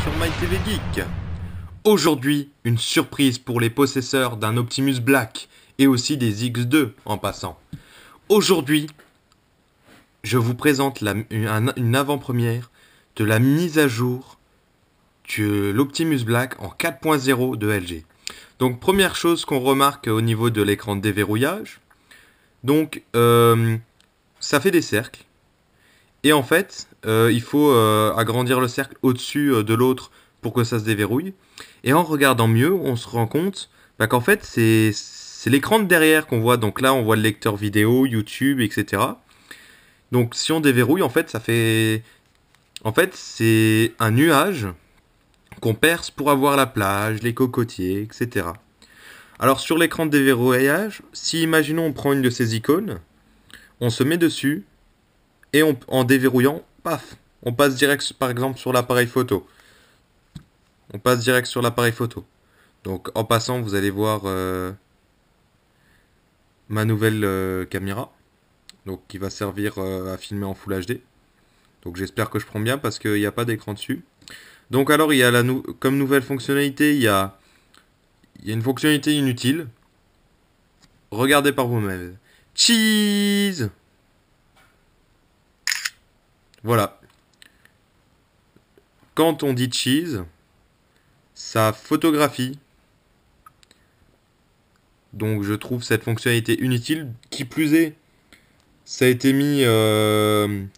sur MyTVGeek. Aujourd'hui, une surprise pour les possesseurs d'un Optimus Black et aussi des X2 en passant. Aujourd'hui, je vous présente une avant-première de la mise à jour de l'Optimus Black en 4.0 de LG. Donc première chose qu'on remarque au niveau de l'écran de déverrouillage, donc ça fait des cercles. Et en fait, il faut agrandir le cercle au-dessus de l'autre pour que ça se déverrouille. Et en regardant mieux, on se rend compte qu'en fait, c'est l'écran de derrière qu'on voit. Donc là, on voit le lecteur vidéo, YouTube, etc. Donc si on déverrouille, en fait, c'est un nuage qu'on perce pour avoir la plage, les cocotiers, etc. Alors sur l'écran de déverrouillage, si imaginons on prend une de ces icônes, on se met dessus, et en déverrouillant, paf, on passe direct par exemple sur l'appareil photo. On passe direct sur l'appareil photo. Donc en passant, vous allez voir ma nouvelle caméra, donc qui va servir à filmer en Full HD. Donc j'espère que je prends bien parce qu'il n'y a pas d'écran dessus. Donc alors il y a comme nouvelle fonctionnalité, il y a une fonctionnalité inutile. Regardez par vous-même. Cheese. Voilà. Quand on dit cheese, ça photographie. Donc je trouve cette fonctionnalité inutile. Qui plus est, ça a été mis dans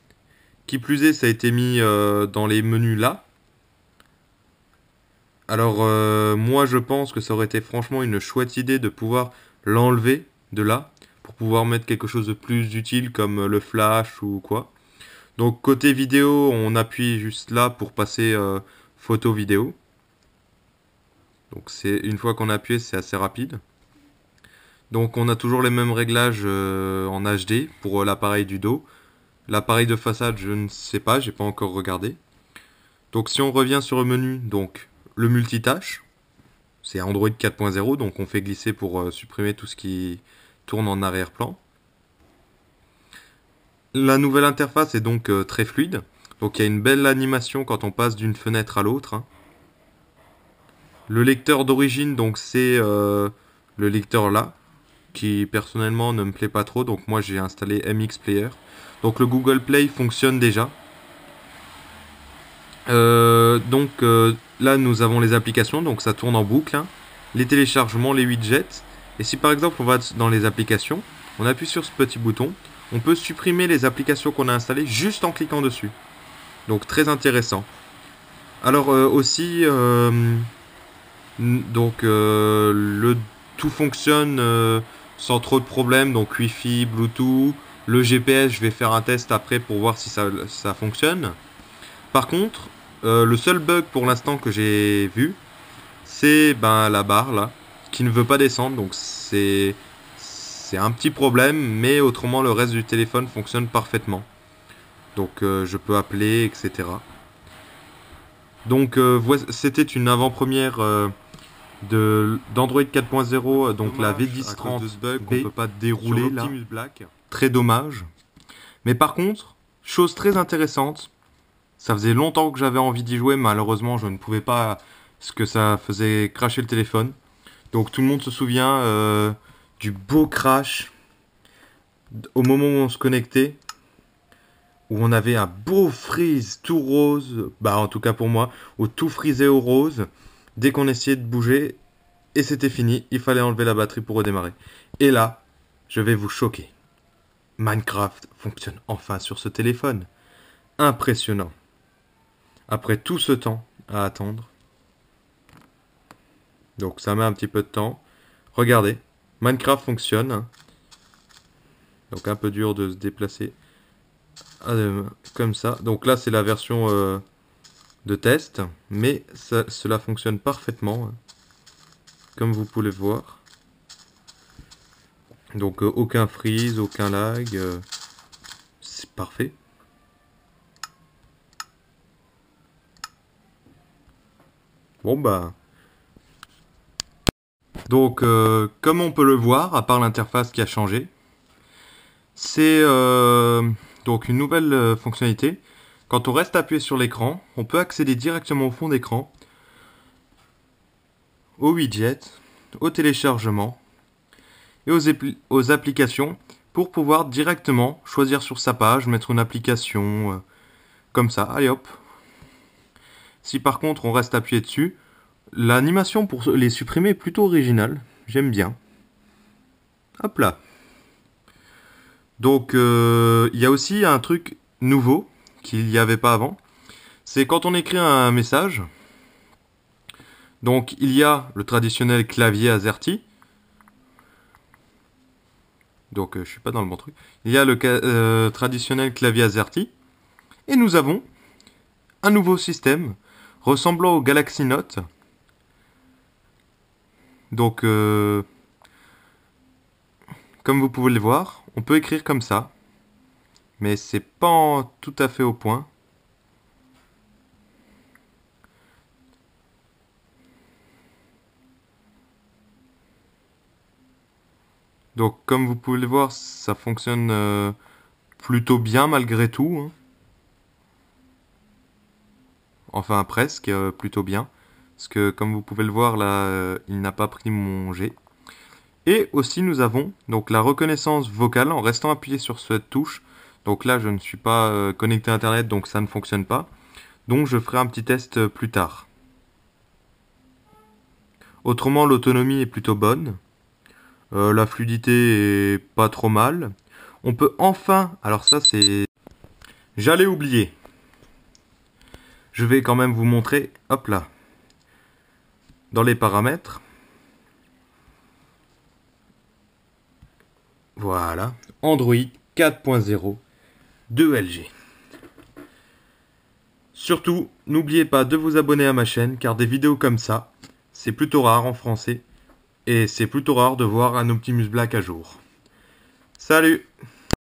les menus là. Alors moi je pense que ça aurait été franchement une chouette idée de pouvoir l'enlever de là pour pouvoir mettre quelque chose de plus utile comme le flash ou quoi. Donc côté vidéo, on appuie juste là pour passer photo vidéo. Donc c'est une fois qu'on a appuyé, c'est assez rapide. Donc on a toujours les mêmes réglages en HD pour l'appareil du dos. L'appareil de façade, je ne sais pas, j'ai pas encore regardé. Donc si on revient sur le menu, donc le multitâche, c'est Android 4.0, donc on fait glisser pour supprimer tout ce qui tourne en arrière-plan. La nouvelle interface est donc très fluide. Donc il y a une belle animation quand on passe d'une fenêtre à l'autre. Hein. Le lecteur d'origine, donc c'est le lecteur là, qui personnellement ne me plaît pas trop. Donc moi j'ai installé MX Player. Donc le Google Play fonctionne déjà. Là nous avons les applications, donc ça tourne en boucle. Hein. Les téléchargements, les widgets. Et si par exemple on va dans les applications, on appuie sur ce petit bouton. On peut supprimer les applications qu'on a installées juste en cliquant dessus. Donc très intéressant. Alors aussi, tout fonctionne sans trop de problèmes. Donc Wi-Fi, Bluetooth, le GPS, je vais faire un test après pour voir si ça fonctionne. Par contre, le seul bug pour l'instant que j'ai vu, c'est la barre là, qui ne veut pas descendre. Donc c'est un petit problème, mais autrement le reste du téléphone fonctionne parfaitement. Donc je peux appeler, etc. Donc c'était une avant-première d'Android 4.0, donc dommage, la V1030 qu'on ne peut pas dérouler là. Black. Très dommage. Mais par contre, chose très intéressante, ça faisait longtemps que j'avais envie d'y jouer, malheureusement je ne pouvais pas, parce que ça faisait cracher le téléphone. Donc tout le monde se souvient du beau crash au moment où on se connectait, où on avait un beau freeze tout rose, en tout cas pour moi, où tout frisait au rose, dès qu'on essayait de bouger, et c'était fini, il fallait enlever la batterie pour redémarrer. Et là, je vais vous choquer. Minecraft fonctionne enfin sur ce téléphone. Impressionnant. Après tout ce temps à attendre. Donc ça met un petit peu de temps. Regardez. Minecraft fonctionne. Hein. Donc un peu dur de se déplacer. Comme ça. Donc là c'est la version de test. Mais cela fonctionne parfaitement. Hein, comme vous pouvez le voir. Donc aucun freeze, aucun lag. C'est parfait. Bon donc, comme on peut le voir, à part l'interface qui a changé, c'est donc une nouvelle fonctionnalité. Quand on reste appuyé sur l'écran, on peut accéder directement au fond d'écran, aux widgets, au téléchargement et aux applications pour pouvoir directement choisir sur sa page, mettre une application comme ça, allez hop. Si par contre on reste appuyé dessus, l'animation pour les supprimer est plutôt originale, j'aime bien. Hop là. Donc il y a aussi un truc nouveau qu'il n'y avait pas avant, c'est quand on écrit un message. Donc il y a le traditionnel clavier AZERTY. Donc je suis pas dans le bon truc. Il y a le traditionnel clavier AZERTY. Et nous avons un nouveau système ressemblant au Galaxy Note. Donc comme vous pouvez le voir, on peut écrire comme ça. Mais c'est pas tout à fait au point. Donc comme vous pouvez le voir, ça fonctionne plutôt bien malgré tout, hein. Enfin presque, plutôt bien. Parce que comme vous pouvez le voir là, il n'a pas pris mon G. Et aussi nous avons donc la reconnaissance vocale en restant appuyé sur cette touche. Donc là je ne suis pas connecté à internet, donc ça ne fonctionne pas. Donc je ferai un petit test plus tard. Autrement l'autonomie est plutôt bonne. La fluidité est pas trop mal. On peut enfin, alors ça c'est... J'allais oublier. Je vais quand même vous montrer, hop là, dans les paramètres. Voilà, Android 4.0 de LG. Surtout, n'oubliez pas de vous abonner à ma chaîne, car des vidéos comme ça, c'est plutôt rare en français, et c'est plutôt rare de voir un Optimus Black à jour. Salut!